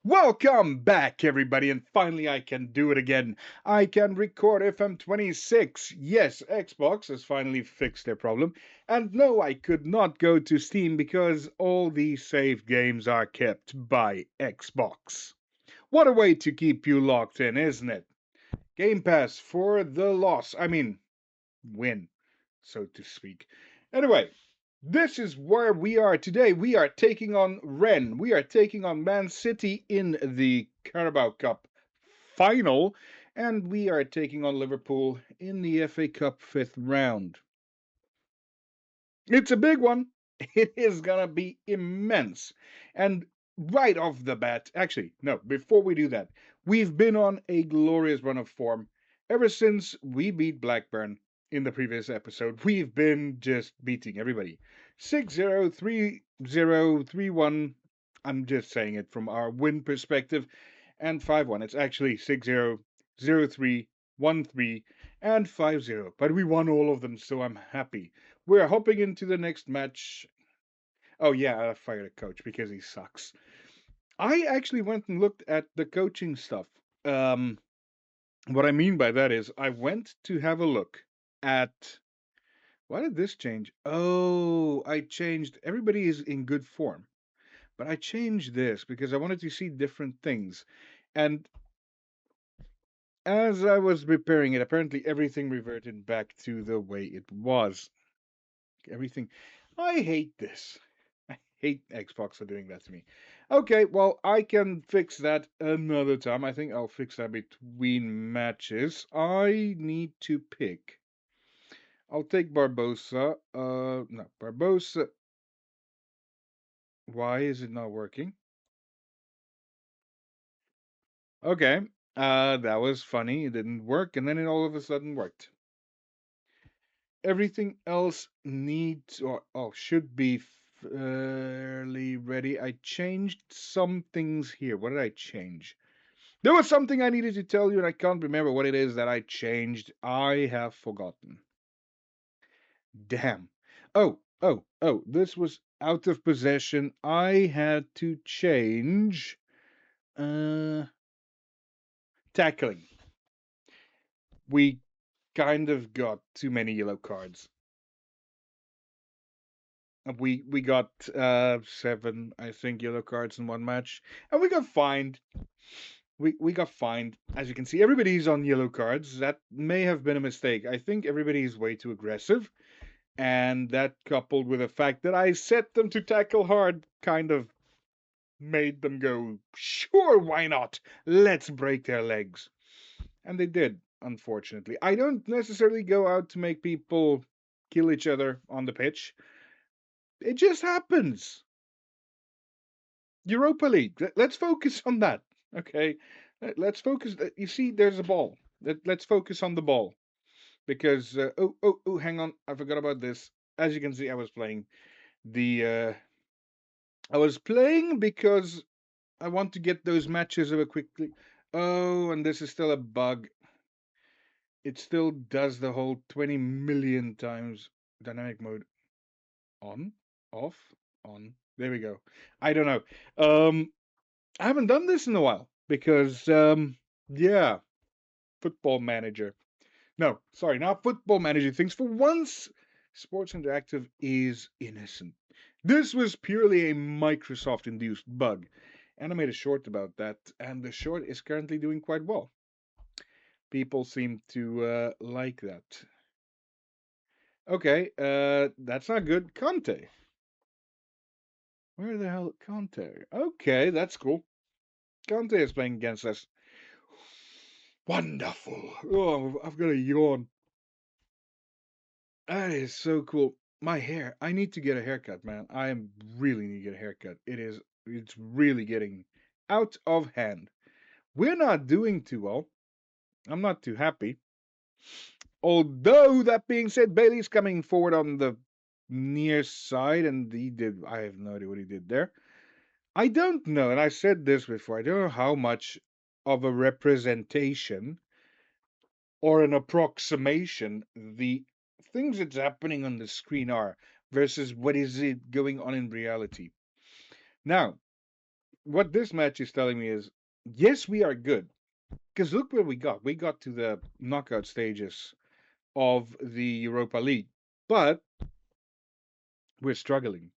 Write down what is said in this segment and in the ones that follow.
Welcome back, everybody, and finally I can do it again. I can record FM26. Yes, Xbox has finally fixed their problem. And no, I could not go to Steam because all these saved games are kept by Xbox. What a way to keep you locked in, isn't it? Game Pass for the loss. Win, so to speak. Anyway, this is where we are today. We are taking on Rennes. We are taking on Man City in the Carabao Cup final, and we are taking on Liverpool in the FA Cup fifth round. It's a big one. It is gonna be immense. And right off the bat, actually, no, before we do that, we've been on a glorious run of form ever since we beat Blackburn in the previous episode. We've been just beating everybody. 6-0, 3-0, 3-1. I'm just saying it from our win perspective. And 5-1. It's actually 6-0, 0-3, 1-3, and 5-0. But we won all of them, so I'm happy. We're hopping into the next match. Oh, yeah, I fired a coach because he sucks. I actually went and looked at the coaching stuff. What I mean by that is I went to have a look at. Why did this change? Oh, I changed. Everybody is in good form. But I changed this because I wanted to see different things. And as I was preparing it, apparently everything reverted back to the way it was. Everything. I hate this. I hate Xbox for doing that to me. Okay, well, I can fix that another time. I think I'll fix that between matches. I need to pick. I'll take Barbosa. No, Barbosa. Why is it not working? Okay, that was funny. It didn't work, and then it all of a sudden worked. Everything else needs or should be fairly ready. I changed some things here. What did I change? There was something I needed to tell you, and I can't remember what it is that I changed. I have forgotten. Damn. Oh. This was out of possession. I had to change uh tackling. We kind of got too many yellow cards. We got 7, I think, yellow cards in one match, and we got fined. We got fined. As you can see, everybody's on yellow cards. That may have been a mistake. I think everybody's way too aggressive, and that coupled with the fact that I set them to tackle hard kind of made them go, sure, why not? Let's break their legs. And they did, unfortunately. I don't necessarily go out to make people kill each other on the pitch. It just happens. Europa League. Let's focus on that. Okay, let's focus. You see, there's a ball. Let's focus on the ball because hang on, I forgot about this. As you can see, the. I was playing because I want to get those matches over quickly. Oh, and this is still a bug. It still does the whole 20 million times dynamic mode on, off, on. There we go. I don't know. I haven't done this in a while because, yeah, Football Manager. No, sorry, not Football Manager things. For once, Sports Interactive is innocent. This was purely a Microsoft induced bug. And I made a short about that, and the short is currently doing quite well. People seem to like that. Okay, that's not good. Conte. Where the hell Conte? Okay, that's cool. Conte is playing against us. Wonderful. Oh, I've got a yawn. That is so cool. My hair. I need to get a haircut, man. I am really need to get a haircut. It's really getting out of hand. We're not doing too well. I'm not too happy. Although that being said, Bailey's coming forward on the near side, and I have no idea what he did there. I don't know, and I said this before, I don't know how much of a representation or an approximation the things that's happening on the screen are versus what is it going on in reality. Now, what this match is telling me is, yes, we are good. Because look where we got. We got to the knockout stages of the Europa League, but we're struggling.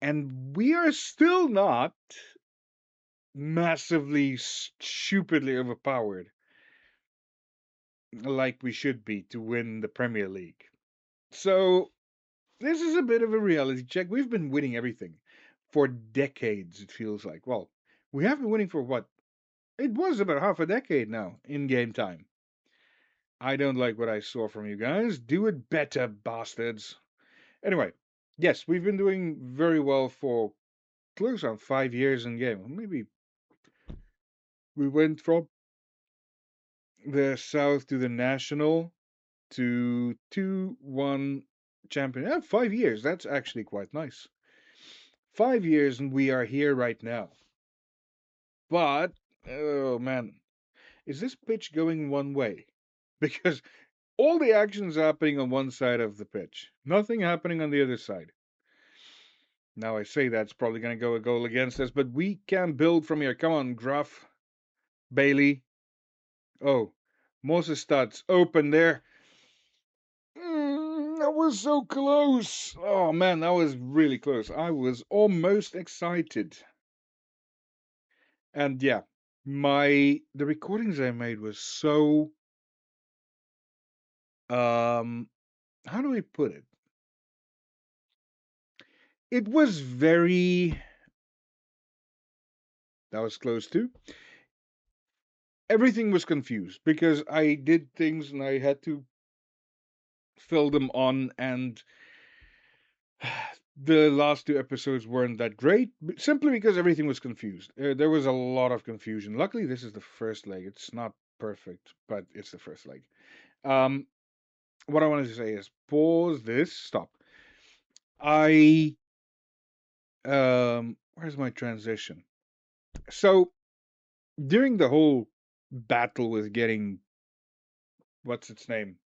And we are still not massively, stupidly overpowered like we should be to win the Premier League. So, this is a bit of a reality check. We've been winning everything for decades, it feels like. Well, we have been winning for what? It was about half a decade now in game time. I don't like what I saw from you guys. Do it better, bastards. Anyway, yes, we've been doing very well for close on 5 years in game. Maybe we went from the South to the National to 2-1 champion. Yeah, 5 years. That's actually quite nice. 5 years and we are here right now. But, oh man, is this pitch going one way? Because all the action's happening on one side of the pitch, nothing happening on the other side. Now I say that's probably going to go a goal against us, but we can build from here. Come on, Gruff, Bailey. Oh, Moses Stutz, open there. That was so close. Oh man, that was really close. I was almost excited. And yeah, the recordings I made was so how do we put it? It was very that was close too. Everything was confused because I did things and I had to fill them on, and the last two episodes weren't that great simply because everything was confused. There was a lot of confusion. Luckily, this is the first leg. It's not perfect, but it's the first leg. Um, what I wanted to say is pause this, stop. I where's my transition? So during the whole battle with getting what's its name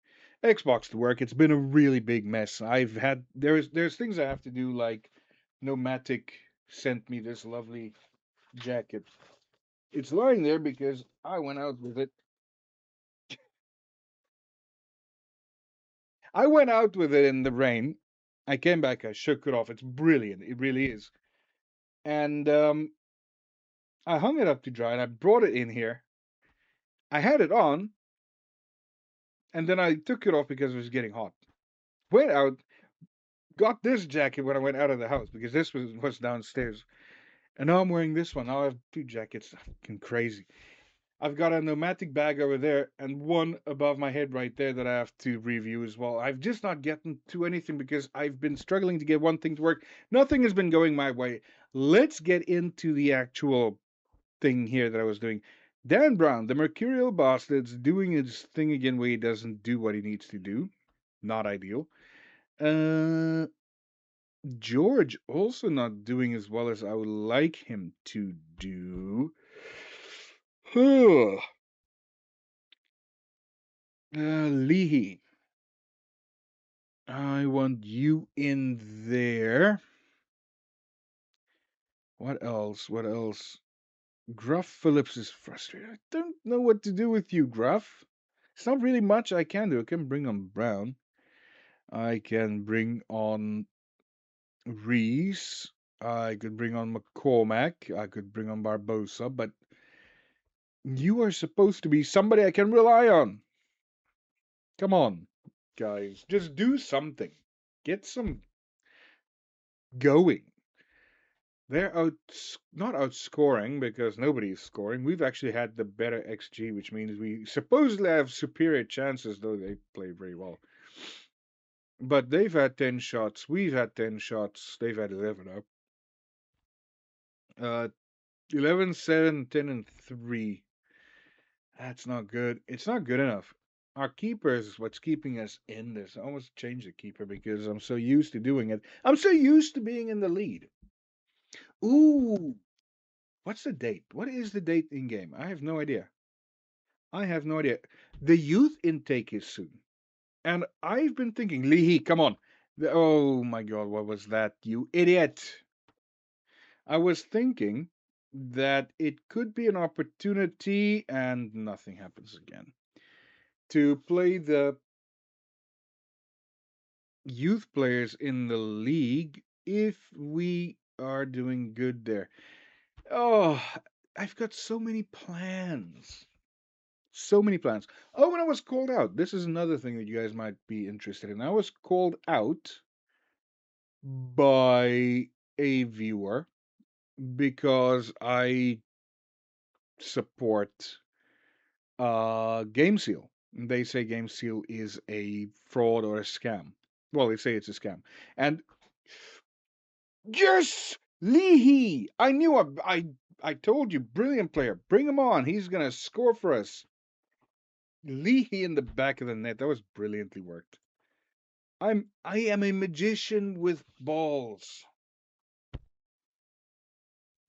Xbox to work, it's been a really big mess. There's things I have to do, like Nomadic sent me this lovely jacket. It's lying there because I went out with it. I went out with it in the rain. I came back, I shook it off. It's brilliant. It really is. And I hung it up to dry and I brought it in here. I had it on and then I took it off because it was getting hot. Went out, got this jacket when I went out of the house because this was downstairs. And now I'm wearing this one. Now I have two jackets. Fucking crazy. I've got a pneumatic bag over there and one above my head right there that I have to review as well. I've just not gotten to anything because I've been struggling to get one thing to work. Nothing has been going my way. Let's get into the actual thing here that I was doing. Dan Brown, the Mercurial Bastard's doing his thing again where he doesn't do what he needs to do. Not ideal. Uh, George also not doing as well as I would like him to do. Leahy, I want you in there. What else? What else? Gruff Phillips is frustrated. I don't know what to do with you, Gruff. It's not really much I can do. I can bring on Brown. I can bring on Reese. I could bring on McCormack. I could bring on Barbosa, but you are supposed to be somebody I can rely on. Come on, guys. Just do something. Get some going. They're not outscoring because nobody's scoring. We've actually had the better XG, which means we supposedly have superior chances, though they play very well. But they've had 10 shots. We've had 10 shots. They've had 11 up. 11, 7, 10, and 3. That's not good. It's not good enough. Our keeper is what's keeping us in this. I almost changed the keeper because I'm so used to doing it. I'm so used to being in the lead. Ooh, what's the date? What is the date in game? I have no idea. I have no idea. The youth intake is soon. And I've been thinking, Leahy, come on. Oh my god, what was that, you idiot? I was thinking that it could be an opportunity, and nothing happens again, to play the youth players in the league if we are doing good there. Oh, I've got so many plans. So many plans. Oh, and I was called out. This is another thing that you guys might be interested in. I was called out by a viewer because I support GameSeal. They say GameSeal is a fraud or a scam. Well, they say it's a scam. And yes, Leahy! I knew I told you, brilliant player. Bring him on. He's gonna score for us. Leahy in the back of the net. That was brilliantly worked. I am a magician with balls.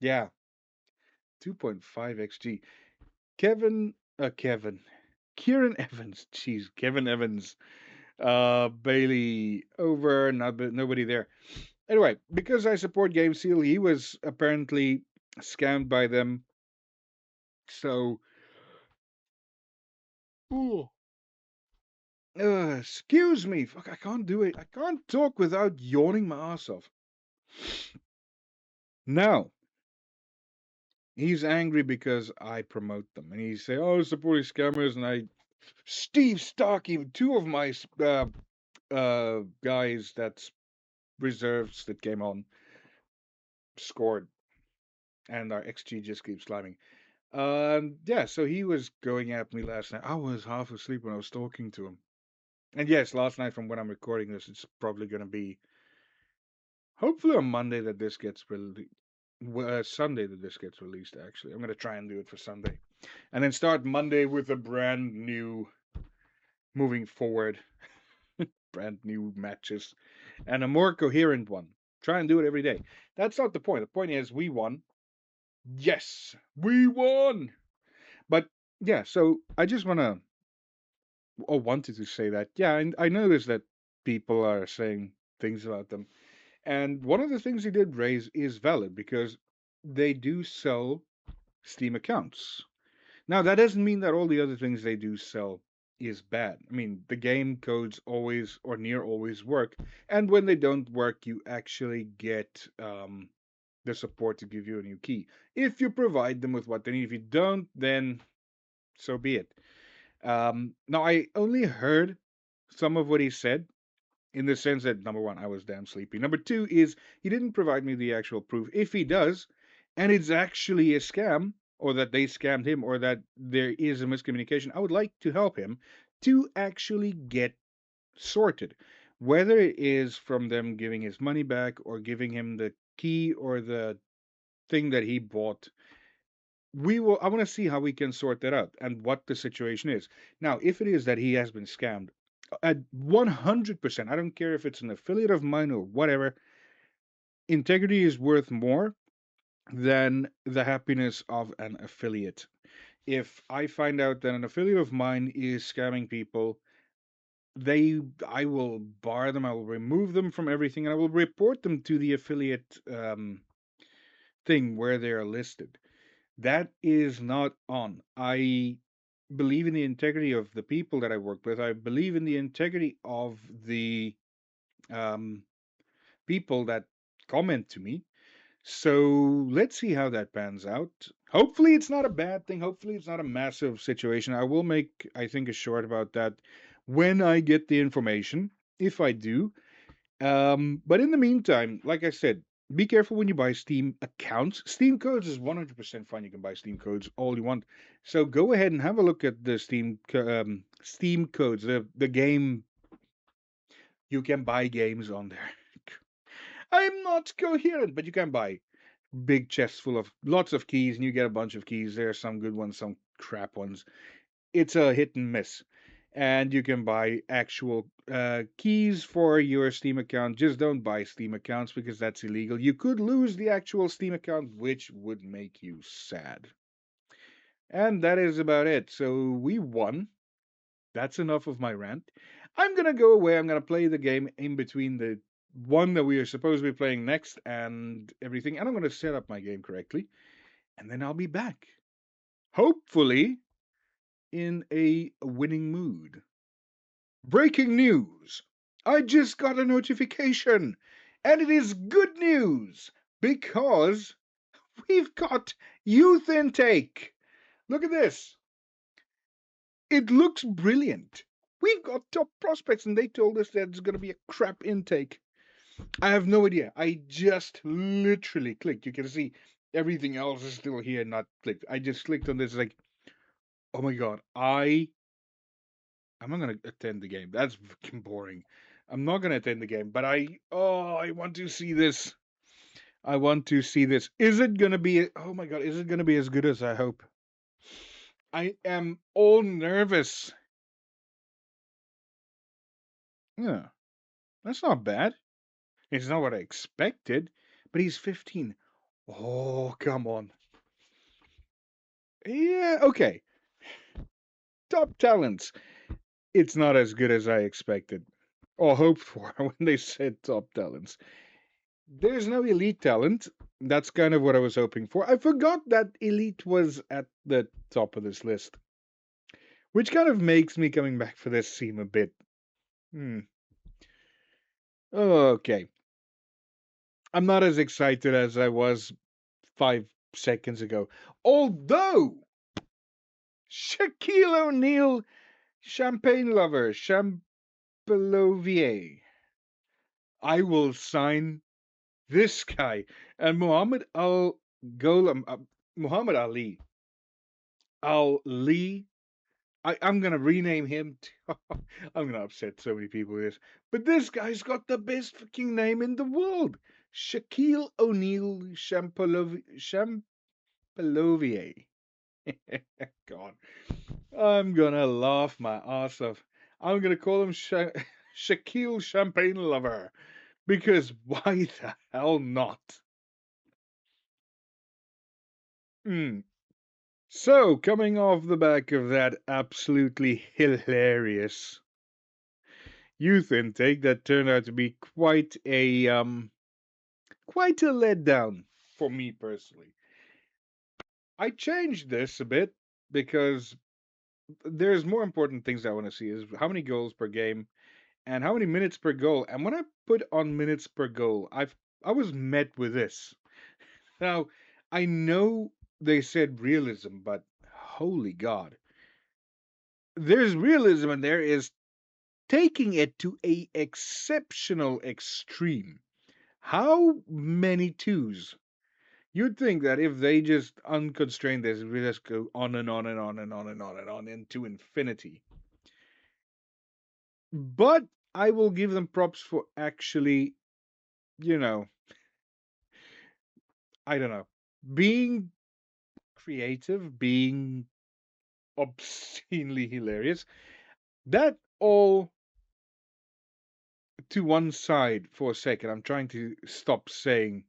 Yeah, 2.5 xg. Kevin. Kieran Evans. Jeez, Kevin Evans. Bailey over, nobody there. Anyway, because I support GameSeal, he was apparently scammed by them. So, ooh, excuse me. Fuck, I can't do it. I can't talk without yawning my ass off. Now, he's angry because I promote them, and he say, "Oh, supporting scammers," and I, Steve Starkey, two of my guys that's reserves that came on scored, and our XG just keeps climbing. Yeah, so he was going at me last night. I was half asleep when I was talking to him. And yes, last night from when I'm recording this, it's probably going to be hopefully on Monday that this gets released. Sunday that this gets released, actually. I'm going to try and do it for Sunday. And then start Monday with a brand new, moving forward, brand new matches and a more coherent one. Try and do it every day. That's not the point. The point is, we won. Yes, we won. But yeah, so I just want to, or wanted to say that. Yeah, I noticed that people are saying things about them. And one of the things he did raise is valid because they do sell Steam accounts. Now, that doesn't mean that all the other things they do sell is bad. I mean, the game codes always or near always work. And when they don't work, you actually get the support to give you a new key. If you provide them with what they need. If you don't, then so be it. Now, I only heard some of what he said in the sense that number one, I was damn sleepy. Number two is he didn't provide me the actual proof. If he does, and it's actually a scam, or that they scammed him, or that there is a miscommunication, I would like to help him to actually get sorted. Whether it is from them giving his money back, or giving him the key, or the thing that he bought, I want to see how we can sort that out and what the situation is. Now, if it is that he has been scammed, at 100%, I don't care if it's an affiliate of mine or whatever, integrity is worth more than the happiness of an affiliate. If I find out that an affiliate of mine is scamming people, I will bar them, I will remove them from everything, and I will report them to the affiliate thing where they are listed. That is not on. I believe in the integrity of the people that I work with. I believe in the integrity of the um, people that comment to me. So let's see how that pans out. Hopefully, it's not a bad thing. Hopefully, it's not a massive situation. I will make, I think, a short about that when I get the information, if I do. But in the meantime, like I said, be careful when you buy Steam accounts. Steam codes is 100% fine. You can buy Steam codes all you want. So go ahead and have a look at the Steam codes. The game, you can buy games on there. I'm not coherent, but you can buy big chests full of lots of keys, and you get a bunch of keys. There are some good ones, some crap ones. It's a hit and miss. And you can buy actual keys for your Steam account. Just don't buy Steam accounts because that's illegal. You could lose the actual Steam account, which would make you sad. And that is about it. So we won. That's enough of my rant. I'm gonna go away. I'm gonna play the game in between the one that we are supposed to be playing next and everything. And I'm gonna set up my game correctly. and then I'll be back. Hopefully in a winning mood. Breaking news! I just got a notification, and it is good news because we've got youth intake. Look at this. It looks brilliant. We've got top prospects, and they told us that it's going to be a crap intake. I have no idea. I just literally clicked. You can see everything else is still here, not clicked. I just clicked on this, like, oh my god, I'm not gonna attend the game. That's fucking boring. I'm not gonna attend the game, but I want to see this. I want to see this. Is it gonna be? Oh my god, is it gonna be as good as I hope? I am all nervous. Yeah, that's not bad. It's not what I expected, but he's 15. Oh, come on. Yeah, okay. Top talents. It's not as good as I expected or hoped for when they said top talents. There's no elite talent. That's kind of what I was hoping for. I forgot that elite was at the top of this list, which kind of makes me coming back for this seem a bit. Hmm. Okay. I'm not as excited as I was 5 seconds ago. Although Shaquille O'Neal, champagne lover, Champelovier, I will sign this guy. And Golem, Muhammad Ali, Ali. I'm gonna rename him. I'm gonna upset so many people with this, but this guy's got the best fucking name in the world. Shaquille O'Neal Champelovier. God, I'm gonna laugh my ass off. I'm gonna call him Shaquille Champagne Lover because why the hell not? Hmm. So, coming off the back of that absolutely hilarious youth intake that turned out to be quite a letdown for me personally. I changed this a bit because there's more important things I want to see is how many goals per game and how many minutes per goal. And when I put on minutes per goal, I was met with this. Now, I know they said realism, but holy god. There's realism and there is taking it to a exceptional extreme. How many twos? You'd think that if they just unconstrained this, we just go on and on and on and on and on and on into infinity. But I will give them props for actually, you know, I don't know, being creative, being obscenely hilarious. That all to one side for a second. I'm trying to stop saying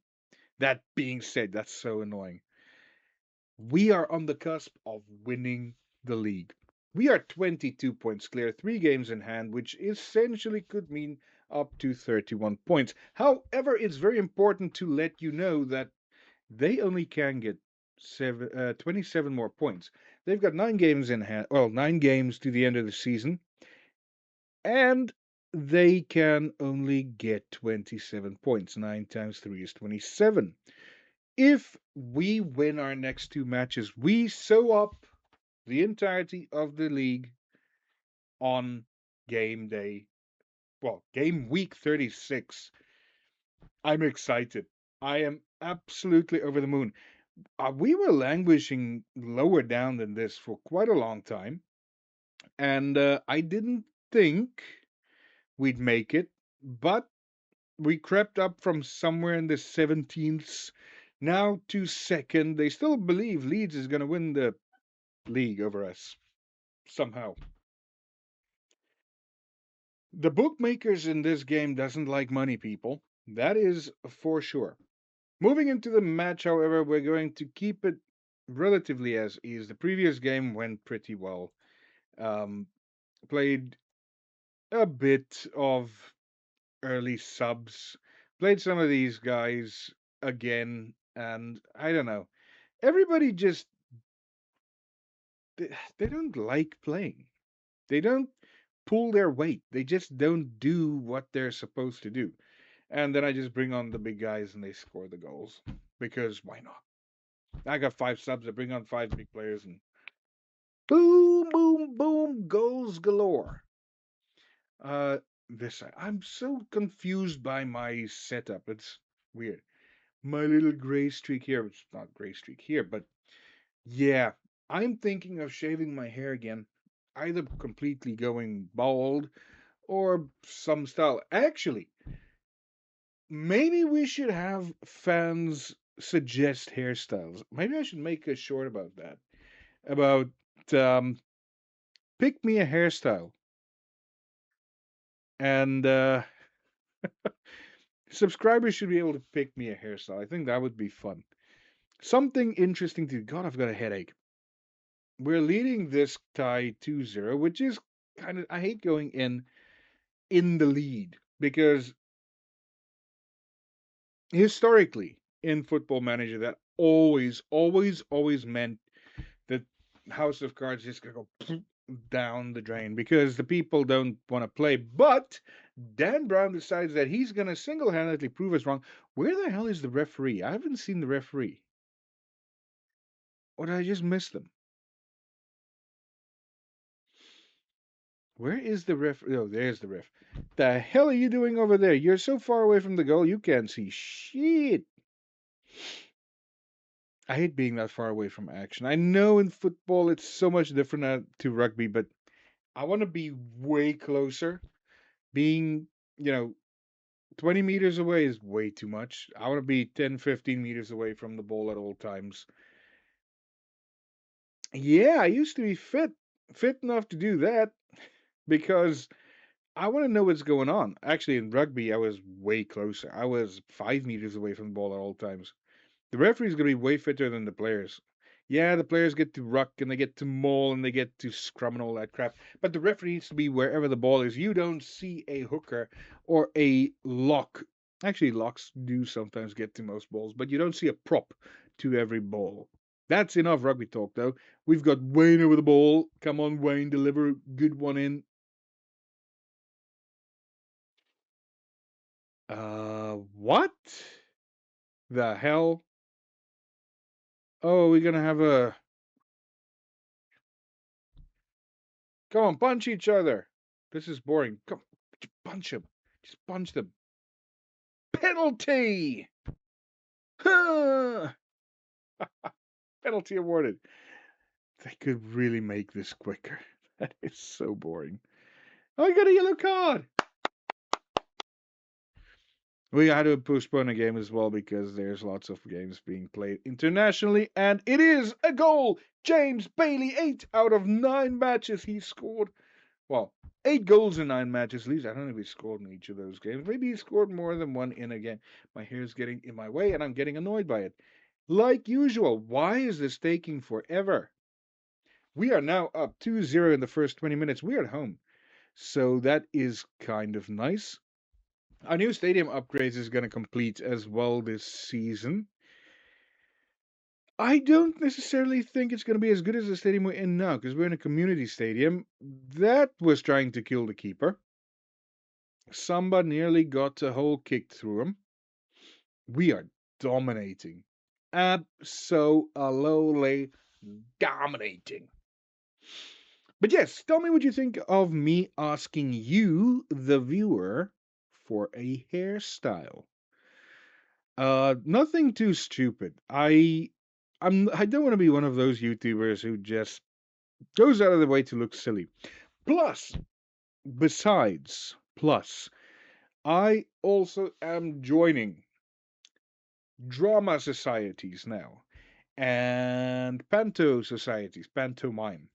that being said. That's so annoying. We are on the cusp of winning the league. We are 22 points clear, 3 games in hand, which essentially could mean up to 31 points. However, it's very important to let you know that they only can get 27 more points. They've got 9 games in hand, well, 9 games to the end of the season, and they can only get 27 points. 9 times 3 is 27. If we win our next 2 matches, we sew up the entirety of the league on game day. Well, game week 36. I'm excited. I am absolutely over the moon. We were languishing lower down than this for quite a long time, and I didn't think we'd make it, but we crept up from somewhere in the 17th now to second. They still believe Leeds is going to win the league over us somehow. The bookmakers in this game doesn't like money, people. That is for sure. Moving into the match, however, we're going to keep it relatively as is. The previous game went pretty well. Um, Played a bit of early subs. Played some of these guys again, and I don't know. Everybody just they don't like playing. They don't pull their weight. They just don't do what they're supposed to do. And then I just bring on the big guys and they score the goals. Because why not? I got 5 subs. I bring on 5 big players and boom, boom, boom, goals galore. Uh, I'm so confused by my setup. It's weird. My little gray streak here, which is not gray streak here, but yeah, I'm thinking of shaving my hair again. Either completely going bald or some style. Actually, maybe we should have fans suggest hairstyles. Maybe I should make a short about that. About um, pick me a hairstyle. And subscribers should be able to pick me a hairstyle. I think that would be fun. Something interesting to God, I've got a headache. We're leading this tie 2-0, which is kind of I hate going in the lead because historically in Football Manager that always meant that House of Cards just gonna go down the drain because the people don't want to play. But Dan Brown decides that he's gonna single-handedly prove us wrong. Where the hell is the referee? I haven't seen the referee. Or did I just miss them? Where is the ref? Oh, there's the ref. The hell are you doing over there? You're so far away from the goal, you can't see shit. I hate being that far away from action. I know in football it's so much different to rugby, but I want to be way closer. Being, you know, 20 meters away is way too much. I want to be 10, 15 meters away from the ball at all times. Yeah, I used to be fit enough to do that because I want to know what's going on. Actually, in rugby, I was way closer. I was 5 meters away from the ball at all times. The referee's going to be way fitter than the players. Yeah, the players get to ruck and they get to maul and they get to scrum and all that crap. But the referee needs to be wherever the ball is. You don't see a hooker or a lock. Actually, locks do sometimes get to most balls, but you don't see a prop to every ball. That's enough rugby talk, though. We've got Wayne over the ball. Come on, Wayne, deliver a good one in. What the hell? Oh, we're gonna have a. Come on, punch each other. This is boring. Come, punch him. Just punch them. Penalty! Huh! Penalty awarded. They could really make this quicker. That is so boring. Oh, I got a yellow card. We had to postpone a game as well because there's lots of games being played internationally, and it is a goal. James Bailey, 8 out of 9 matches he scored. Well, 8 goals in 9 matches. At least I don't know if he scored in each of those games. Maybe he scored more than one in a game. My hair's getting in my way and I'm getting annoyed by it. Like usual, why is this taking forever? We are now up 2-0 in the first 20 minutes. We're at home. So that is kind of nice. Our new stadium upgrades is going to complete as well this season. I don't necessarily think it's going to be as good as the stadium we're in now because we're in a community stadium. That was trying to kill the keeper. Samba nearly got a hole kicked through him. We are dominating. Absolutely dominating. But yes, tell me what you think of me asking you, the viewer, for a hairstyle. Nothing too stupid. I don't want to be one of those YouTubers who just goes out of the way to look silly. Plus, plus, I also am joining drama societies now and panto societies, pantomime.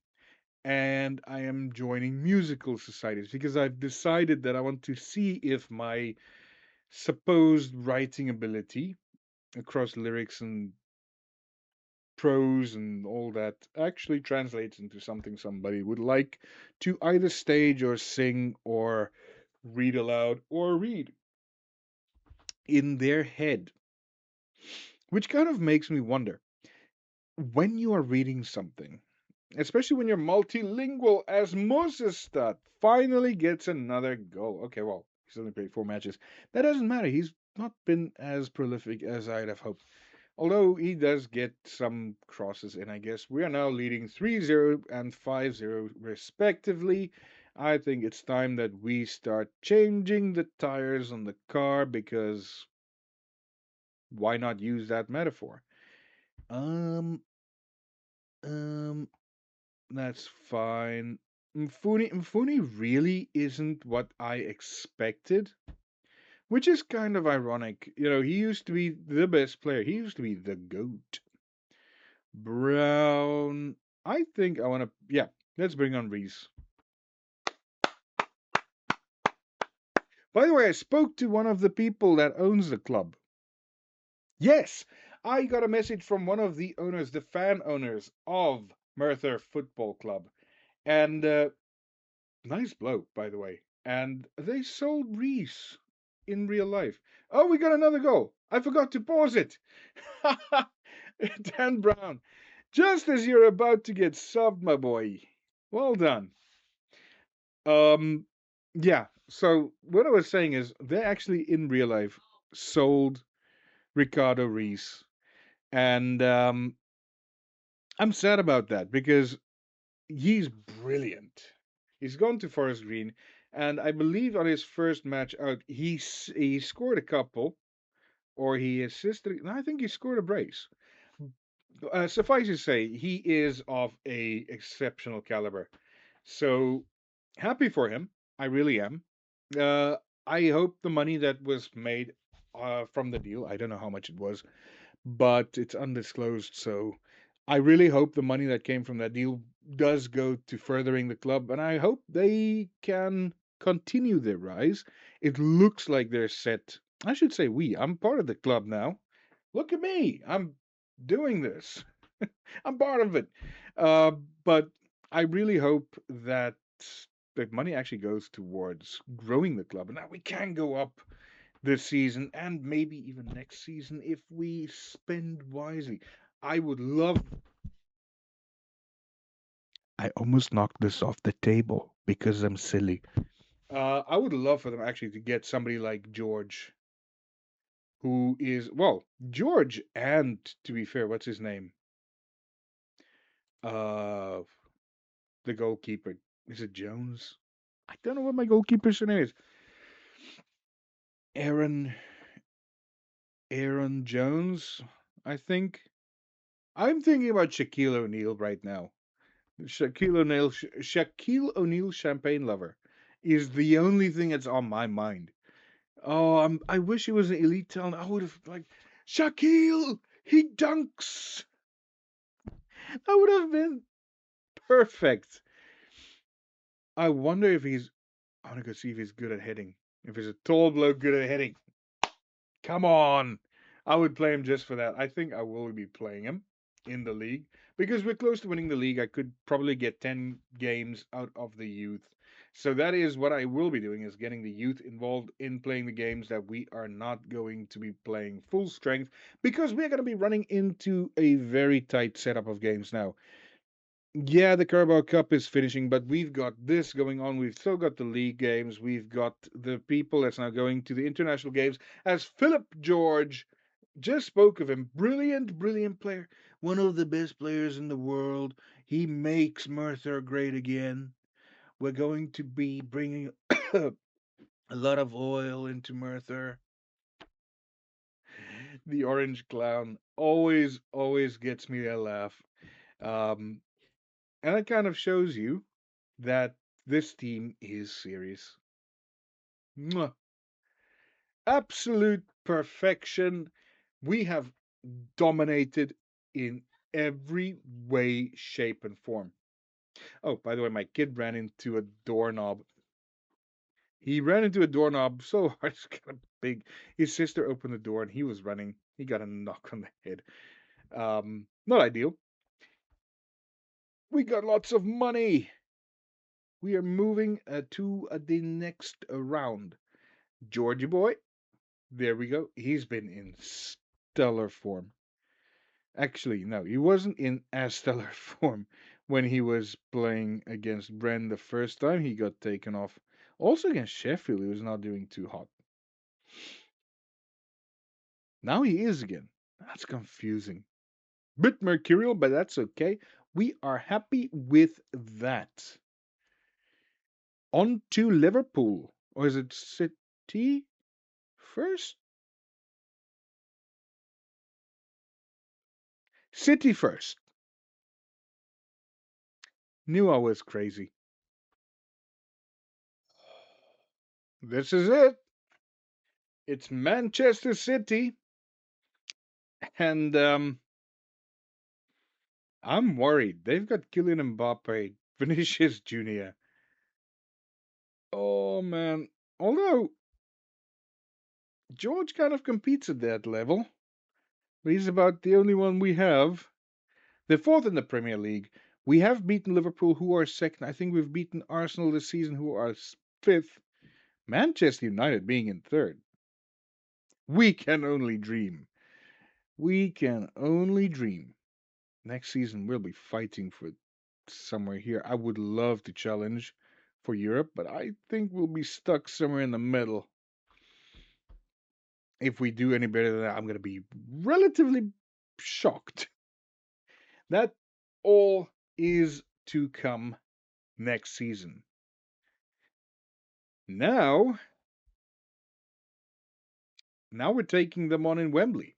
And I am joining musical societies because I've decided that I want to see if my supposed writing ability across lyrics and prose and all that actually translates into something somebody would like to either stage or sing or read aloud or read in their head. Which kind of makes me wonder when you are reading something, especially when you're multilingual, as Mosestad finally gets another goal. Okay, well, he's only played 4 matches. That doesn't matter. He's not been as prolific as I'd have hoped. Although he does get some crosses in, I guess. We are now leading 3-0 and 5-0 respectively. I think it's time that we start changing the tires on the car because why not use that metaphor? Um, um, that's fine. Mfuni really isn't what I expected, which is kind of ironic. You know, he used to be the best player. He used to be the GOAT. Brown. I think I want to. Yeah, let's bring on Reese. By the way, I spoke to one of the people that owns the club. Yes, I got a message from one of the owners, the fan owners of Merthyr Football Club. And nice bloke, by the way. And they sold Reese in real life. Oh, we got another goal. I forgot to pause it. Dan Brown, just as you're about to get subbed, my boy. Well done. Um, yeah. So what I was saying is they actually in real life sold Ricardo Reese, and I'm sad about that because he's brilliant. He's gone to Forest Green, and I believe on his first match out, he scored a couple, or he assisted. No, I think he scored a brace. Suffice to say, he is of a exceptional caliber. So happy for him. I really am. Uh, I hope the money that was made from the deal, I don't know how much it was, but it's undisclosed. So I really hope the money that came from that deal does go to furthering the club, and I hope they can continue their rise. It looks like they're set. I should say we. I'm part of the club now. Look at me. I'm doing this. I'm part of it. Uh, but I really hope that the money actually goes towards growing the club and that we can go up this season and maybe even next season if we spend wisely. I would love. I almost knocked this off the table because I'm silly. I would love for them actually to get somebody like George, who is, well, George, and to be fair, what's his name? Uh, the goalkeeper. Is it Jones? I don't know what my goalkeeper's name is. Aaron Aaron Jones, I think. I'm thinking about Shaquille O'Neal right now. Shaquille O'Neal, champagne lover, is the only thing that's on my mind. Oh, I wish he was an elite talent. I would have like Shaquille. He dunks. That would have been perfect. I wonder if he's. I want to go see if he's good at hitting. If he's a tall bloke good at hitting. Come on. I would play him just for that. I think I will be playing him in the league because we're close to winning the league. I could probably get 10 games out of the youth. So that is what I will be doing is getting the youth involved in playing the games that we are not going to be playing full strength because we're going to be running into a very tight setup of games now. Yeah, the Carabao Cup is finishing, but we've got this going on. We've still got the league games. We've got the people that's now going to the international games. As Philip George just spoke of him, brilliant, brilliant player, one of the best players in the world. He makes Merthyr great again. We're going to be bringing a lot of oil into Merthyr. The orange clown always, always gets me a laugh. Um, and it kind of shows you that this team is serious. Mwah. Absolute perfection. We have dominated in every way, shape, and form. Oh, by the way, my kid ran into a doorknob. He ran into a doorknob so hard, it's kind of big. His sister opened the door and he was running. He got a knock on the head. Not ideal. We got lots of money. We are moving to the next round. Georgie boy, there we go. He's been in stellar form. Actually, no, he wasn't in as stellar form when he was playing against Bren the first time he got taken off. Also against Sheffield, he was not doing too hot. Now he is again. That's confusing. Bit mercurial, but that's okay. We are happy with that. On to Liverpool. Or is it City first? City first. Knew I was crazy. This is it. It's Manchester City. And I'm worried. They've got Kylian Mbappe, Vinicius Jr. Oh man. Although George kind of competes at that level. He's about the only one we have. They're fourth in the Premier League. We have beaten Liverpool, who are second. I think we've beaten Arsenal this season, who are fifth. Manchester United being in third. We can only dream. We can only dream. Next season, we'll be fighting for somewhere here. I would love to challenge for Europe, but I think we'll be stuck somewhere in the middle. If we do any better than that, I'm going to be relatively shocked. That all is to come next season. Now, now we're taking them on in Wembley.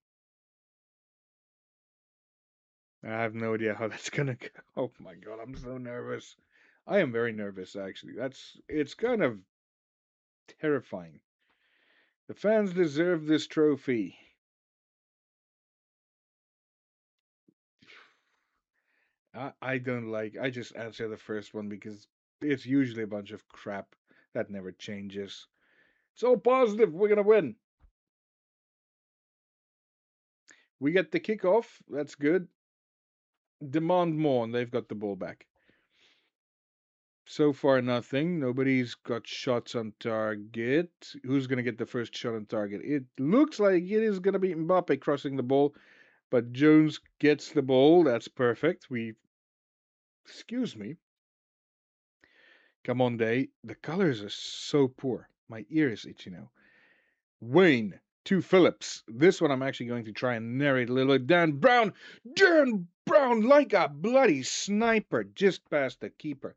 I have no idea how that's gonna go. Oh my god, I'm so nervous. I am very nervous actually. It's kind of terrifying. The fans deserve this trophy. I don't like. I just answer the first one because it's usually a bunch of crap that never changes. It's all positive. We're gonna win. We get the kickoff. That's good. Demand more, and they've got the ball back. So far, nothing. Nobody's got shots on target. Who's going to get the first shot on target? It looks like it is going to be Mbappe crossing the ball, but Jones gets the ball. That's perfect. Excuse me. Come on, Day. The colors are so poor. My ear is itchy now. Wayne to Phillips. This one I'm actually going to try and narrate a little bit. Dan Brown, like a bloody sniper, just past the keeper.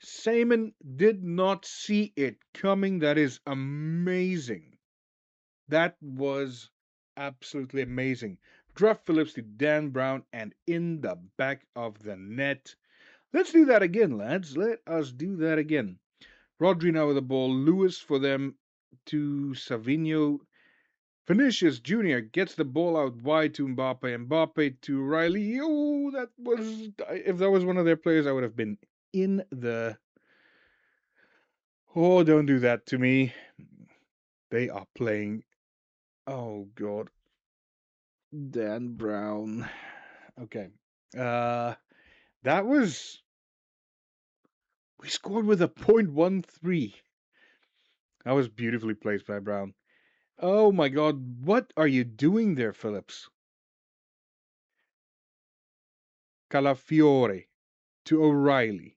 Simon did not see it coming. That is amazing. That was absolutely amazing. Druff Phillips to Dan Brown and in the back of the net. Let's do that again, lads. Let us do that again. Rodri now with the ball. Lewis for them to Savinho. Vinicius Jr. gets the ball out wide to Mbappe. Mbappe to Riley. Oh, that was. If that was one of their players, I would have been in the. Oh, don't do that to me. They are playing. Oh, God. Dan Brown. Okay. Uh, that was. We scored with a .13. That was beautifully placed by Brown. Oh my God. What are you doing there, Phillips? Calafiore to O'Reilly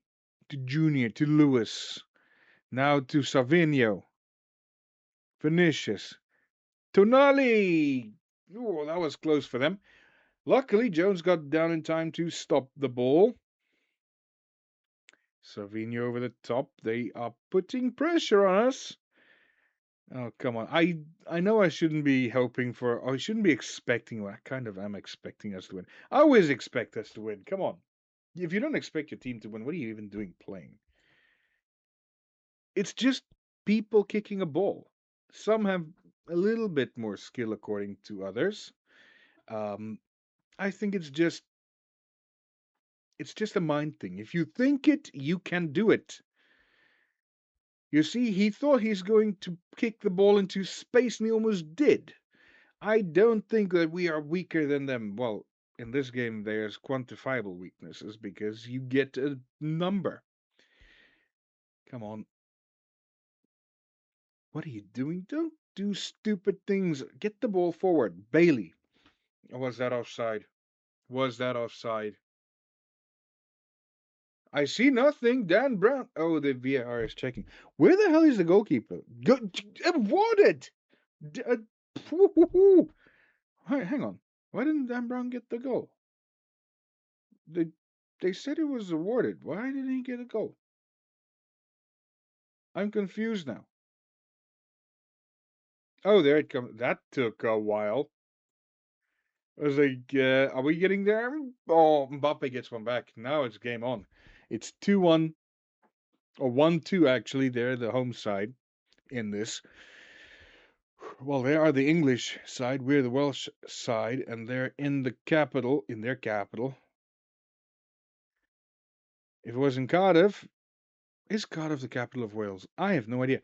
to Junior to Lewis. Now to Savinho. Vinicius. Tonali! Oh, that was close for them. Luckily, Jones got down in time to stop the ball. Savinho over the top. They are putting pressure on us. Oh, come on. I know I shouldn't be hoping for, or I shouldn't be expecting, well, I kind of am expecting us to win. I always expect us to win. Come on. If you don't expect your team to win, what are you even doing playing? It's just people kicking a ball. Some have a little bit more skill according to others. Um, I think it's just a mind thing. If you think it, you can do it. You see, he thought he's going to kick the ball into space and he almost did. I don't think that we are weaker than them. Well, in this game, there's quantifiable weaknesses because you get a number. Come on. What are you doing? Don't do stupid things. Get the ball forward. Bailey. Or was that offside? Was that offside? I see nothing. Dan Brown. Oh, the VAR is checking. Where the hell is the goalkeeper? Awarded. D- uh, Hang on. Why didn't Dan Brown get the goal? They they said it was awarded. Why didn't he get a goal? I'm confused now. Oh, there it comes. That took a while. I was like, are we getting there? Oh, Mbappe gets one back. Now it's game on. It's 2-1, or 1-2 actually. They're the home side in this. Well, they are the English side. We're the Welsh side, and they're in the capital, in their capital. If it was in Cardiff, is Cardiff the capital of Wales? I have no idea.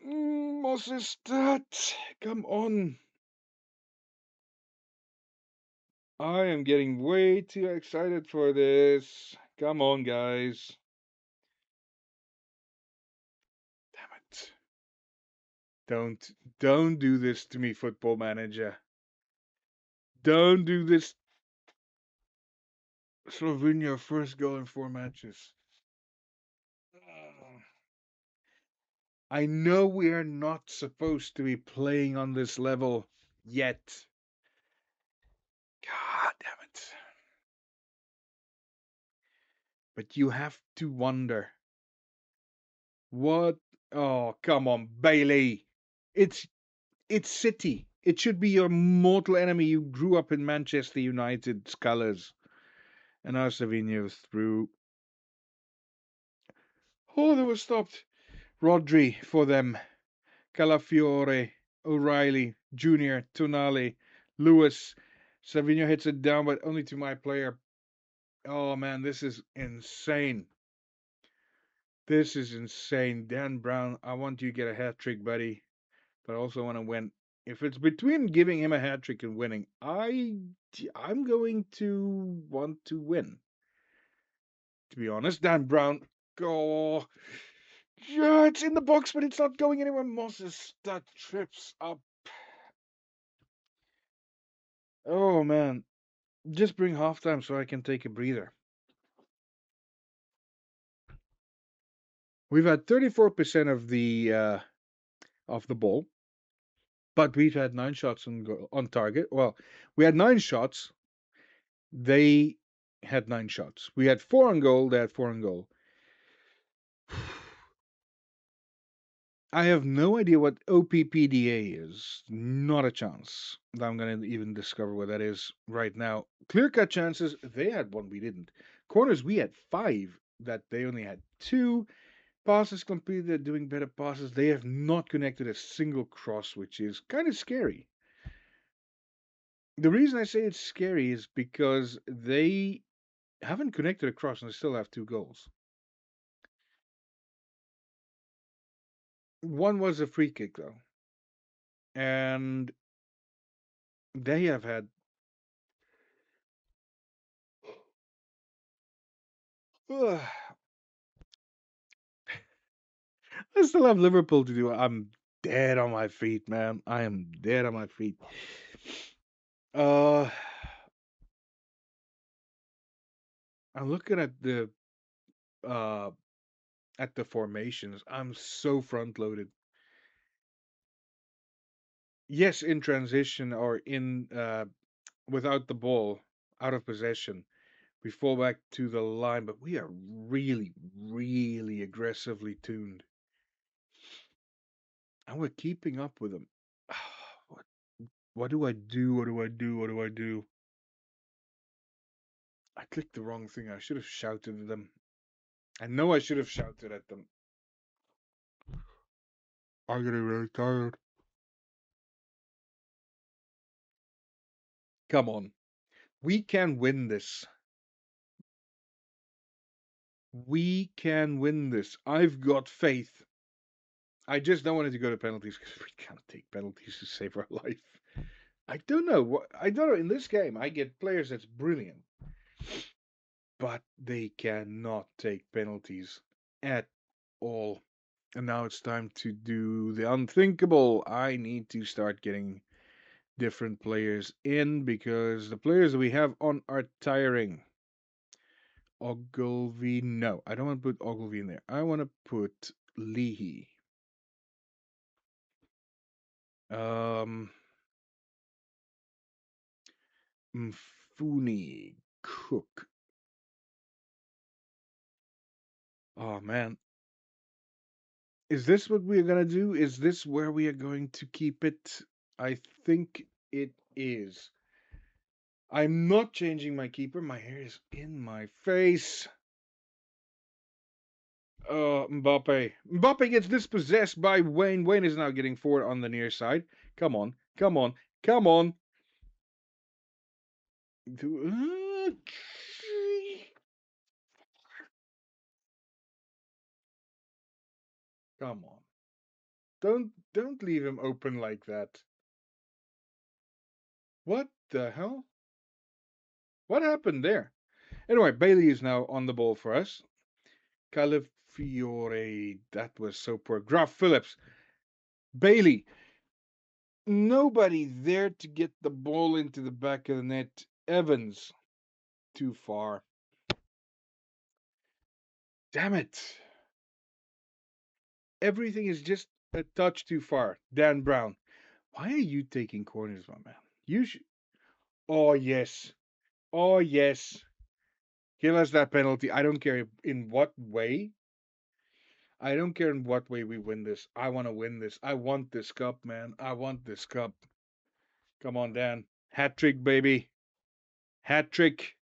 Moses, that. Come on. I am getting way too excited for this. Come on, guys. Damn it. Don't do this to me, football manager. Don't do this. Slovenia first goal in 4 matches. I know we are not supposed to be playing on this level yet. God damn it. But you have to wonder what. Oh, come on, Bailey. It's it's City. It should be your mortal enemy. You grew up in Manchester United's colours. And now Savinho's through. Oh, that was stopped. Rodri for them. Calafiore, O'Reilly, Junior, Tonali, Lewis. Savinho hits it down, but only to my player. Oh man, this is insane. This is insane. Dan Brown, I want you to get a hat trick, buddy. But I also want to win. If it's between giving him a hat trick and winning, I'm going to want to win. To be honest, Dan Brown. Oh, yeah, it's in the box, but it's not going anywhere. Moses, that trips up. Oh man, just bring halftime so I can take a breather. We've had 34% of the ball, but we've had 9 shots on target. Well, we had 9 shots. They had 9 shots. We had 4 on goal. They had 4 on goal. I have no idea what OPPDA is. Not a chance that I'm going to even discover what that is right now. Clear cut chances. They had one, we didn't. Corners, we had 5 that they only had 2. Passes completed, doing better passes. They have not connected a single cross, which is kind of scary. The reason I say it's scary is because they haven't connected a cross and they still have 2 goals. One was a free kick, though. And they have had. I still have Liverpool to do. I'm dead on my feet, man. I am dead on my feet. Uh, I'm looking uh at the formations. I'm so front loaded. Yes, in transition or in without the ball, out of possession, we fall back to the line, but we are really, really aggressively tuned, and we're keeping up with them. What, what do I do? What do I do? What do I do? I clicked the wrong thing. I should have shouted at them. I know I should have shouted at them. I'm getting really tired. Come on. We can win this. We can win this. I've got faith. I just don't want it to go to penalties because we can't take penalties to save our life. I don't know. I don't know. In this game, I get players that's brilliant, but they cannot take penalties at all. And now it's time to do the unthinkable. I need to start getting different players in because the players we have on are tiring. Ogilvy, no, I don't want to put Ogilvy in there. I want to put Leahy. Um, Mfuni, Cook. Oh man, is this what we're gonna do? Is this where we are going to keep it? I think it is. I'm not changing my keeper. My hair is in my face. Mbappe. Mbappe gets dispossessed by Wayne. Wayne is now getting forward on the near side. Come on, come on, come on. Come on. Don't leave him open like that. What the hell? What happened there? Anyway, Bailey is now on the ball for us. Calafiore, that was so poor. Graf Phillips. Bailey. Nobody there to get the ball into the back of the net. Evans. Too far. Damn it. Everything is just a touch too far. Dan Brown. Why are you taking corners, my man? You should. Oh, yes. Oh, yes. Give us that penalty. I don't care in what way. I don't care in what way we win this. I want to win this. I want this cup, man. I want this cup. Come on, Dan. Hat trick, baby. Hat trick.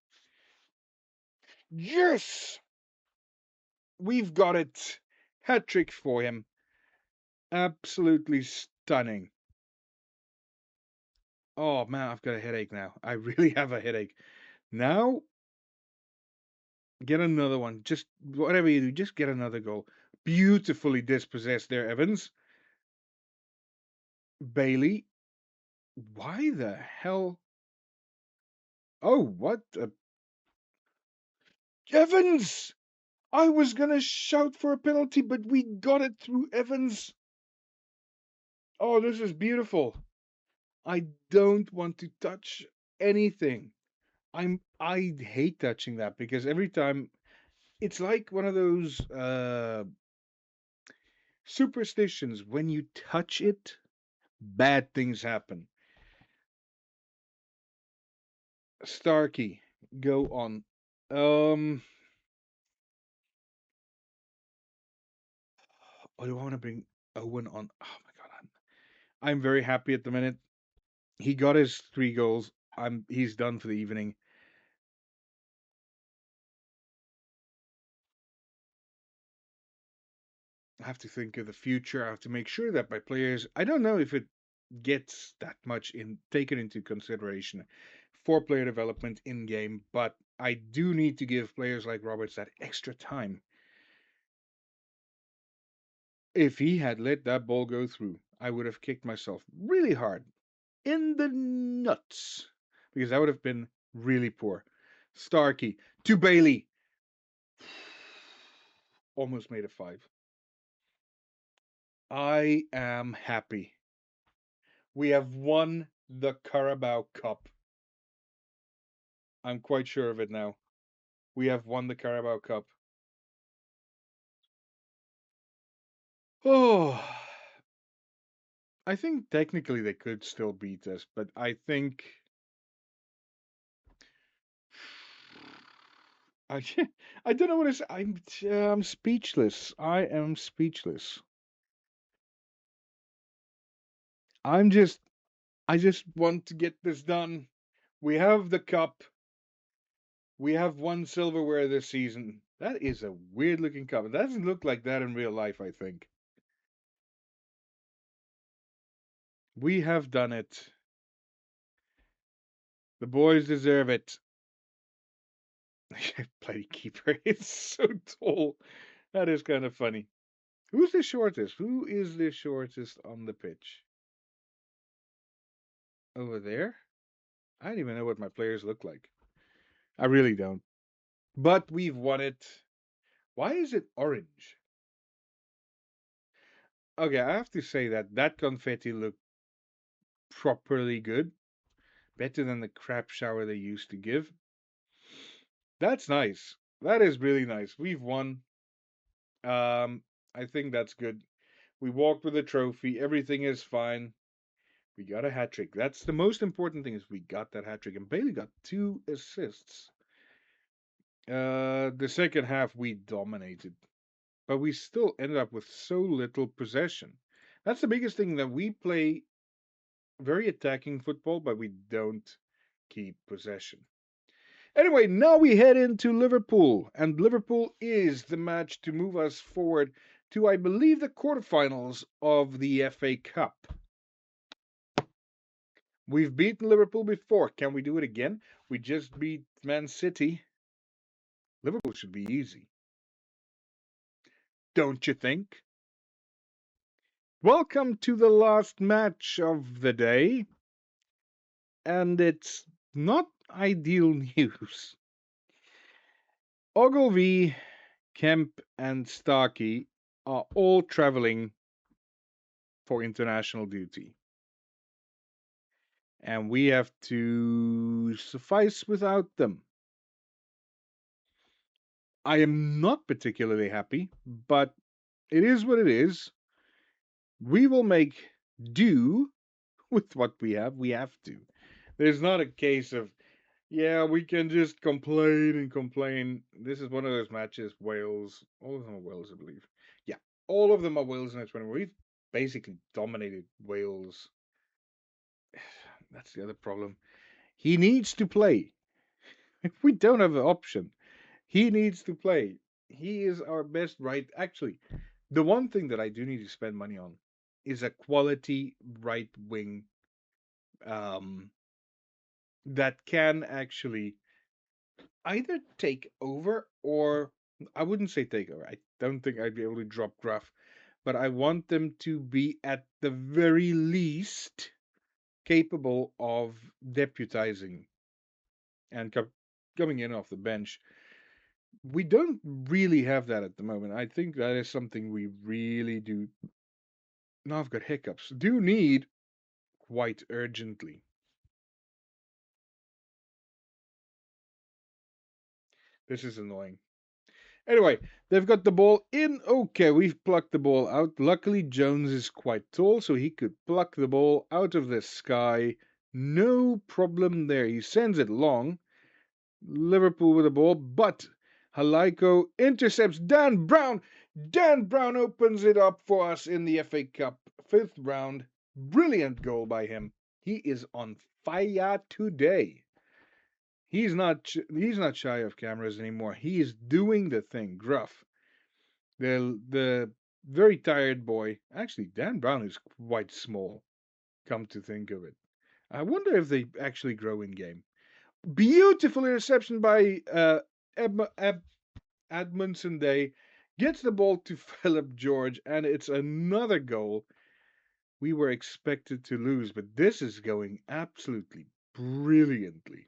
Yes! We've got it. Hat trick for him. Absolutely stunning. Oh, man, I've got a headache now. I really have a headache. Now, get another one. Just whatever you do, just get another goal. Beautifully dispossessed there, Evans. Bailey. Why the hell? Oh, what? Evans! I was gonna shout for a penalty, but we got it through Evans. Oh, this is beautiful. I don't want to touch anything. I hate touching that because every time it's like one of those superstitions. When you touch it, bad things happen. Starkey, go on. Um, oh, do I want to bring Owen on? Oh my god, I'm very happy at the minute. He got his 3 goals. He's done for the evening. I have to think of the future. I have to make sure that my players. I don't know if it gets that much in taken into consideration for player development in game, but I do need to give players like Roberts that extra time. If he had let that ball go through, I would have kicked myself really hard in the nuts because that would have been really poor. Starkey to Bailey. Almost made a 5. I am happy. We have won the Carabao Cup. I'm quite sure of it now. We have won the Carabao Cup. Oh, I think technically they could still beat us, but I think I I don't know what to say. I'm speechless. I am speechless. I'm just I just want to get this done. We have the cup. We have won silverware this season. That is a weird looking cup. It doesn't look like that in real life, I think. We have done it. The boys deserve it. Bloody keeper. It's so tall. That is kind of funny. Who's the shortest? Who is the shortest on the pitch? Over there? I don't even know what my players look like. I really don't. But we've won it. Why is it orange? Okay, I have to say that that confetti looked properly good. Better than the crap shower they used to give. That's nice. That is really nice. We've won. Um, I think that's good. We walked with a trophy. Everything is fine. We got a hat trick. That's the most important thing is we got that hat trick. And Bailey got 2 assists. The second half we dominated, but we still ended up with so little possession. That's the biggest thing that we play very attacking football, but we don't keep possession. Anyway, now we head into Liverpool, and Liverpool is the match to move us forward to, I believe, the quarterfinals of the FA Cup. We've beaten Liverpool before. Can we do it again? We just beat Man City. Liverpool should be easy. Don't you think? Welcome to the last match of the day. And it's not ideal news. Ogilvy, Kemp, and Starkey are all traveling for international duty. And we have to suffice without them. I am not particularly happy, but it is what it is. We will make do with what we have. We have to. There's not a case of, yeah, we can just complain and complain. This is one of those matches, Wales. All of them are Wales, I believe. Yeah, all of them are Wales in its when we've basically dominated Wales. That's the other problem. He needs to play. If we don't have an option, he needs to play. He is our best right. Actually, the one thing that I do need to spend money on is a quality right wing um, that can actually either take over or I wouldn't say take over. I don't think I'd be able to drop Gruff, but I want them to be at the very least capable of deputizing and coming in off the bench. We don't really have that at the moment. I think that is something we really do. Now I've got hiccups. Do need quite urgently. This is annoying. Anyway, they've got the ball in. Okay, we've plucked the ball out. Luckily, Jones is quite tall, so he could pluck the ball out of the sky. No problem there. He sends it long. Liverpool with the ball, but Haliko intercepts Dan Brown. Dan Brown opens it up for us in the FA Cup 5th round. Brilliant goal by him. He is on fire today. He's not shy of cameras anymore. He is doing the thing. Gruff. The very tired boy. Actually, Dan Brown is quite small. Come to think of it. I wonder if they actually grow in game. Beautiful interception by Edmondson Day. Gets the ball to Philip George, and it's another goal. We were expected to lose, but this is going absolutely brilliantly.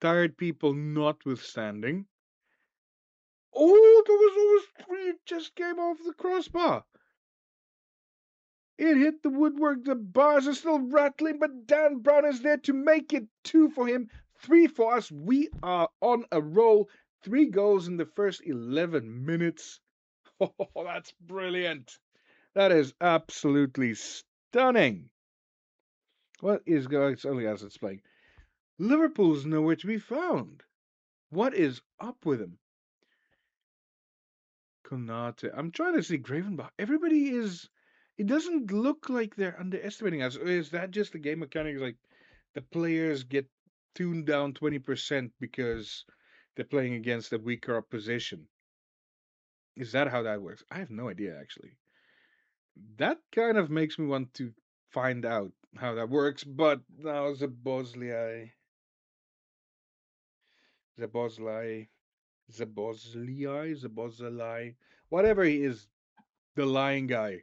Tired people notwithstanding. Oh, there was almost three. It just came off the crossbar. It hit the woodwork. The bars are still rattling, but Dan Brown is there to make it 2 for him, 3 for us. We are on a roll. 3 goals in the first 11 minutes. Oh, that's brilliant. That is absolutely stunning. What is going? It's only as it's playing. Liverpool's nowhere to be found. What is up with him? Konate. I'm trying to see Gravenbach. Everybody is. It doesn't look like they're underestimating us. Is that just the game mechanics? Like the players get tuned down 20% because they're playing against a weaker opposition. Is that how that works? I have no idea actually. That kind of makes me want to find out how that works. But now Zaboslai, Zabozlai, whatever he is, the lying guy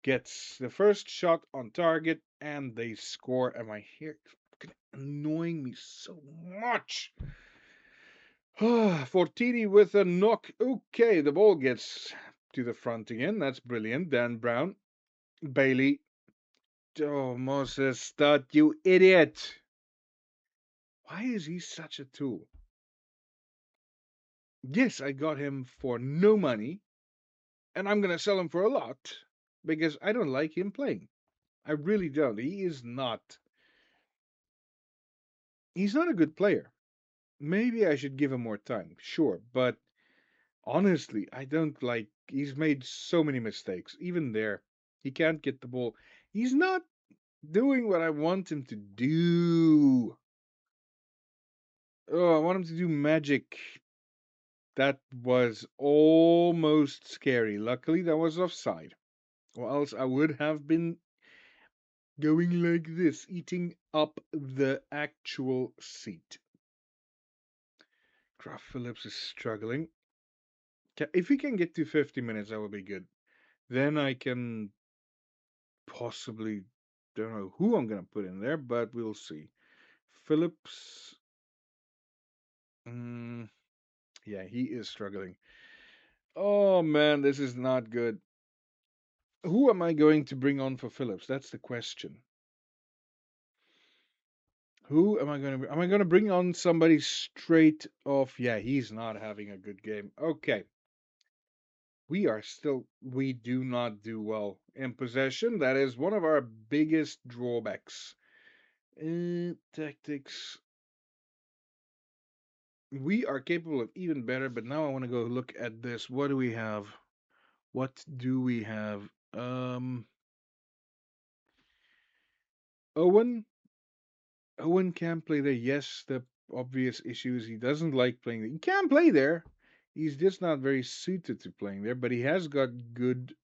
gets the first shot on target and they score. And my hair is annoying me so much. Fortini with a knock. Okay, the ball gets to the front again. That's brilliant. Dan Brown, Bailey. Oh, Moses Stud, you idiot! Why is he such a tool? Yes, I got him for no money, and I'm gonna sell him for a lot because I don't like him playing. I really don't. He is not. He's not a good player. Maybe I should give him more time, sure, but honestly, I don't like. He's made so many mistakes. Even there, he can't get the ball. He's not doing what I want him to do. Oh, I want him to do magic. That was almost scary. Luckily, that was offside. Or else I would have been going like this, eating up the actual seat. Graf Phillips is struggling. If we can get to 50 minutes, that would be good. Then I can possibly, don't know who I'm going to put in there, but we'll see. Phillips, mm, yeah, he is struggling. Oh man, this is not good. Who am I going to bring on for Phillips? That's the question. Who am I going to? Am I going to bring on somebody straight off? Yeah, he's not having a good game. Okay, we do not do well in possession. That is one of our biggest drawbacks. Tactics. We are capable of even better, but now I want to go look at this. What do we have? What do we have? Owen. Owen can't play there. Yes, the obvious issue is he doesn't like playing there. He can play there. He's just not very suited to playing there, but he has got good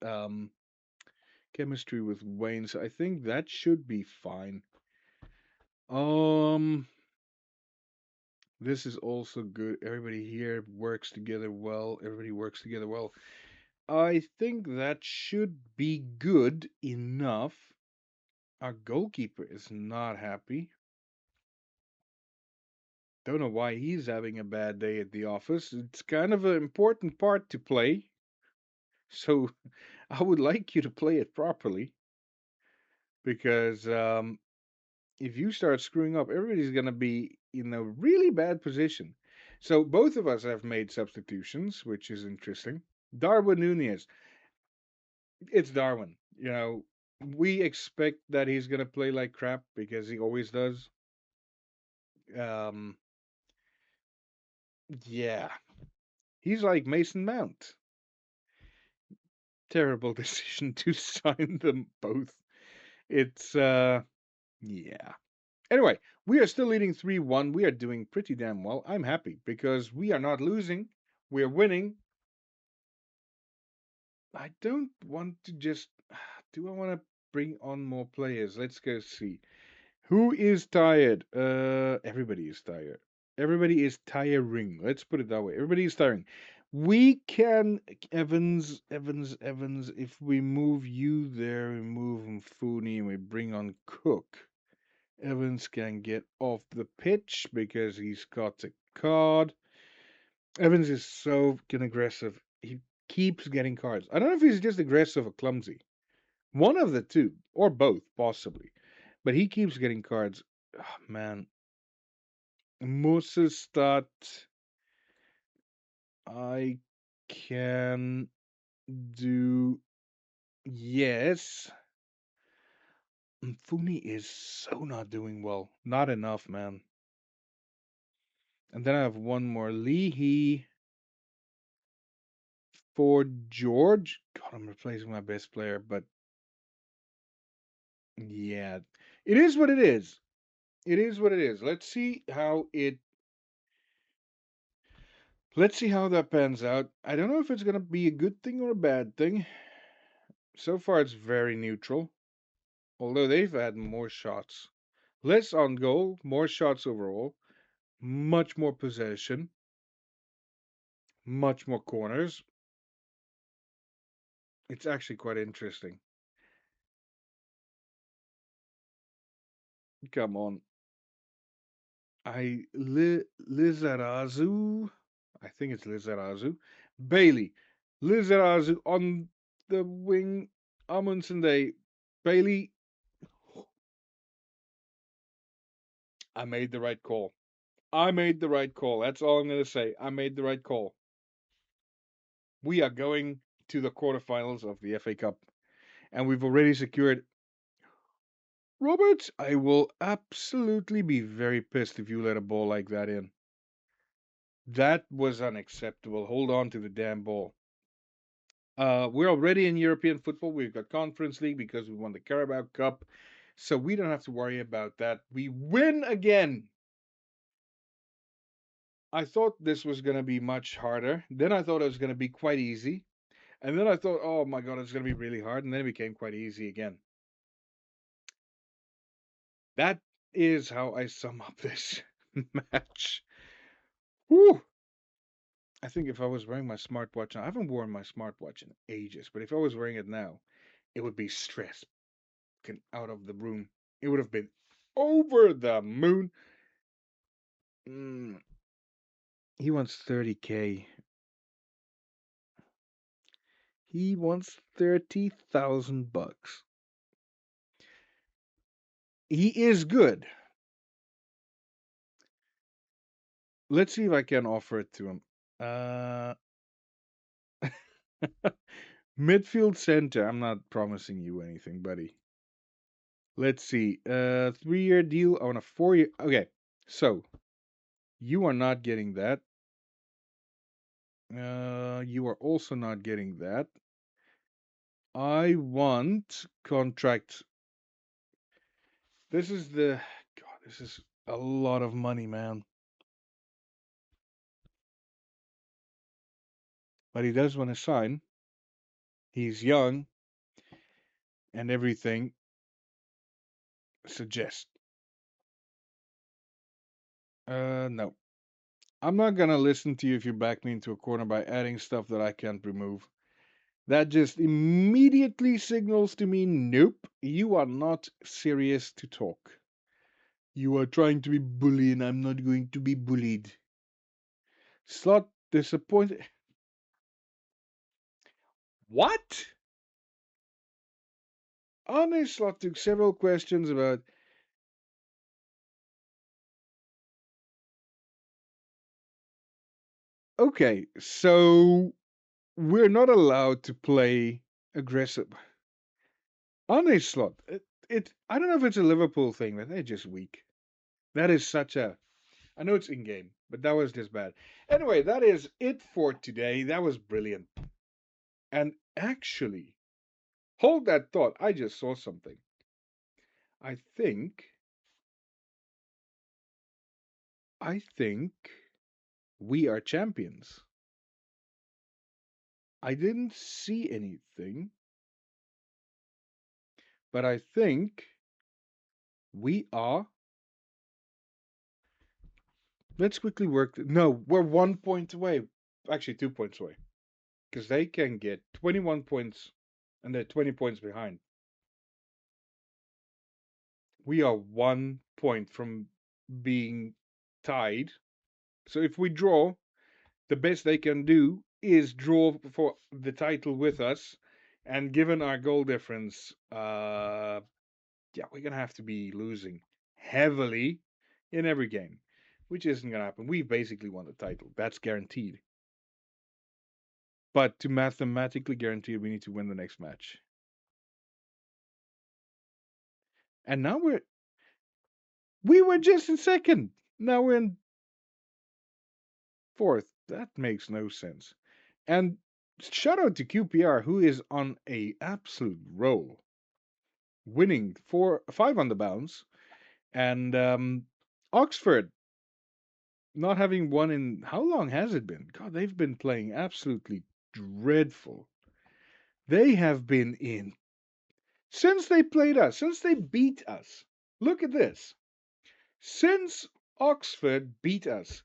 chemistry with Wayne, so I think that should be fine. Um, this is also good. Everybody here works together well. Everybody works together well. I think that should be good enough. Our goalkeeper is not happy. Don't know why he's having a bad day at the office. It's kind of an important part to play. So I would like you to play it properly because if you start screwing up, everybody's going to be in a really bad position. So both of us have made substitutions, which is interesting. Darwin Nunez, it's Darwin. We expect that he's going to play like crap because he always does. Um, yeah, he's like Mason Mount. Terrible decision to sign them both. It's yeah. Anyway, we are still leading 3-1. We are doing pretty damn well. I'm happy because we are not losing. We're winning. I don't want to just do I want to bring on more players? Let's go see. Who is tired? Everybody is tired. Everybody is tiring. Let's put it that way. Everybody is tiring. We can Evans. If we move you there, we move Mfuni, and we bring on Cook. Evans can get off the pitch because he's got a card. Evans is so aggressive. He keeps getting cards. I don't know if he's just aggressive or clumsy. One of the two, or both, possibly. But he keeps getting cards. Oh, man. Musestat. I can do. Yes. Mfuni is so not doing well. Not enough, man. And then I have one more. Leahy for George. God, I'm replacing my best player, but yeah. It is what it is. It is what it is. Let's see how that pans out. I don't know if it's gonna be a good thing or a bad thing. So far it's very neutral. Although they've had more shots. Less on goal, more shots overall, much more possession, much more corners. It's actually quite interesting. Come on. Lizarazu. I think it's Lizarazu. Bailey. Lizarazu on the wing. Amundsen Day. Bailey. I made the right call. I made the right call. That's all I'm going to say. I made the right call. We are going to the quarterfinals of the FA Cup, and we've already secured. Robert, I will absolutely be very pissed if you let a ball like that in. That was unacceptable. Hold on to the damn ball. We're already in European football. We've got Conference League because we won the Carabao Cup. So we don't have to worry about that. We win again. I thought this was going to be much harder. Then I thought it was going to be quite easy. And then I thought, oh my God, it's going to be really hard. And then it became quite easy again. That is how I sum up this match. Whew. I think if I was wearing my smartwatch, I haven't worn my smartwatch in ages, but if I was wearing it now, it would be stress out of the room. It would have been over the moon. Mm, he wants 30K. He wants 30,000 bucks. He is good. Let's see if I can offer it to him. Uh, midfield center. I'm not promising you anything, buddy. Let's see. 3-year deal on a 4-year. Okay, so you are not getting that. You are also not getting that. I want contract. This is the God. This is a lot of money, man. But he does want to sign. He's young, and everything suggests. No. I'm not gonna listen to you if you back me into a corner by adding stuff that I can't remove. That just immediately signals to me, nope, you are not serious to talk. You are trying to be bully, and I'm not going to be bullied. Slot disappointed. What? Arne Slot took several questions about. Okay, so we're not allowed to play aggressive. Arne Slot, I don't know if it's a Liverpool thing, but they're just weak. That is such a. I know it's in game, but that was just bad. Anyway, that is it for today. That was brilliant. And actually, hold that thought. I just saw something. I think, I think we are champions. I didn't see anything, but I think we are. Let's quickly work. No, we're 1 point away. Actually, 2 points away. Because they can get 21 points and they're 20 points behind. We are 1 point from being tied. So if we draw, the best they can do is draw for the title with us. And given our goal difference, yeah, we're gonna have to be losing heavily in every game, which isn't gonna happen. We basically won the title. That's guaranteed. But to mathematically guarantee it, we need to win the next match. And now we were just in second. Now we're in fourth. That makes no sense. And shout out to QPR, who is on a absolute roll, winning 5 on the bounce, and Oxford not having won in how long has it been? God, they've been playing absolutely dreadful. They have been in since they played us, since they beat us. Look at this. Since Oxford beat us,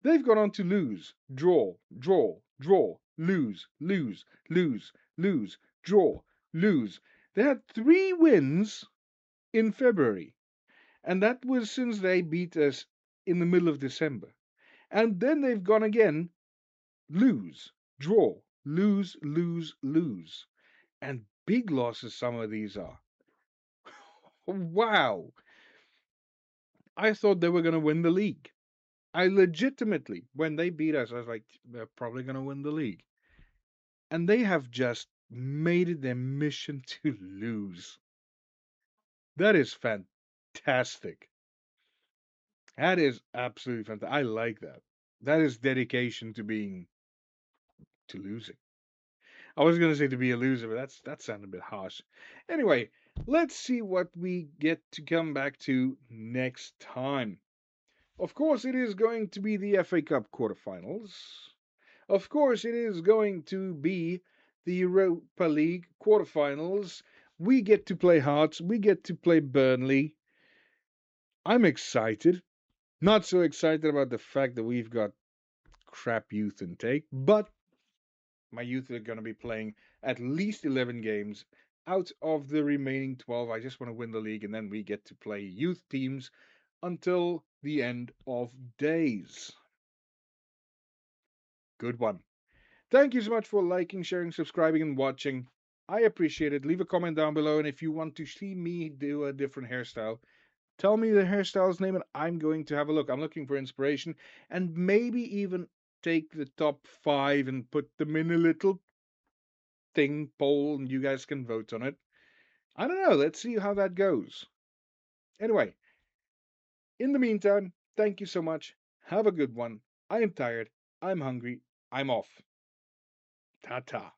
they've gone on to lose, draw, draw, draw, lose, lose, lose, lose, draw, lose. They had 3 wins in February, and that was since they beat us in the middle of December. And then they've gone again, lose, draw, lose, lose, lose. And big losses some of these are. Wow. I thought they were going to win the league. I legitimately, when they beat us, I was like, they're probably going to win the league. And they have just made it their mission to lose. That is fantastic. That is absolutely fantastic. I like that. That is dedication to being to losing. I was gonna say to be a loser, but that sounded a bit harsh. Anyway, let's see what we get to come back to next time. Of course, it is going to be the FA Cup quarterfinals. Of course, it is going to be the Europa League quarterfinals. We get to play Hearts. We get to play Burnley. I'm excited. Not so excited about the fact that we've got crap youth intake, but my youth are going to be playing at least 11 games out of the remaining 12. I just want to win the league, and then we get to play youth teams until the end of days. Good one. Thank you so much for liking, sharing, subscribing, and watching. I appreciate it. Leave a comment down below, and if you want to see me do a different hairstyle, tell me the hairstyle's name, and I'm going to have a look. I'm looking for inspiration, and maybe even take the top 5 and put them in a little thing poll, and you guys can vote on it. I don't know. Let's see how that goes. Anyway, in the meantime, thank you so much. Have a good one. I am tired. I'm hungry. I'm off. Ta ta.